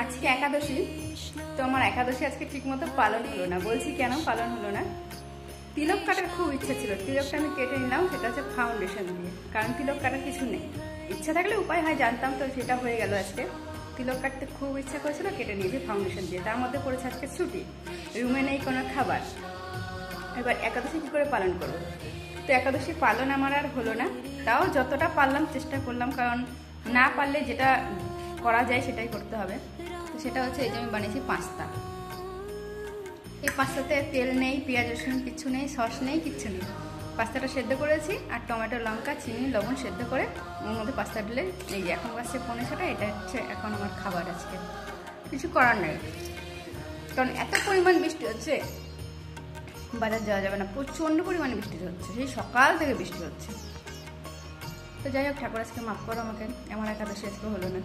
আজকে একাদশী, তো আমার একাদশী আজকে ঠিক মতো পালন হলো না। বলছি কেন পালন হলো না। তিলক কাটার খুব ইচ্ছা ছিল, তিলকটা আমি কেটে নিলাম, সেটা হচ্ছে ফাউন্ডেশন দিয়ে, কারণ তিলক কাটার কিছু নেই। ইচ্ছা থাকলে উপায় হয় জানতাম, তো সেটা হয়ে গেল আজকে। তিলক কাটতে খুব ইচ্ছা করেছিল, কেটে নিয়েছি ফাউন্ডেশন দিয়ে। তার মধ্যে পড়েছে আজকে ছুটি, রুমে নেই কোনো খাবার। এবার একাদশী কী করে পালন করবো? তো একাদশী পালন আমার আর হলো না। তাও যতটা পারলাম চেষ্টা করলাম, কারণ না পারলে যেটা করা যায় সেটাই করতে হবে। তো সেটা হচ্ছে এই যে আমি বানিয়েছি পাস্তা। এই পাস্তাতে তেল নেই, পেঁয়াজ রসুন কিচ্ছু নেই, সস নেই, কিচ্ছু নেই। পাস্তাটা সেদ্ধ করেছি আর টমেটো, লঙ্কা, চিনি, লবণ সেদ্ধ করে ওর মধ্যে পাস্তা ঢেলে এই যে এখন বাসছে 5:30, এটা হচ্ছে এখন আমার খাবার আজকে। কিছু করার নেই, কারণ এত পরিমাণ বৃষ্টি হচ্ছে, বাজার যাওয়া যাবে না, প্রচণ্ড পরিমাণে বৃষ্টি হচ্ছে, সেই সকাল থেকে বৃষ্টি হচ্ছে। তো যাই হোক, ঠাকুর আজকে মাফ করো আমাকে, আমার একাদশী আজকে হলো না।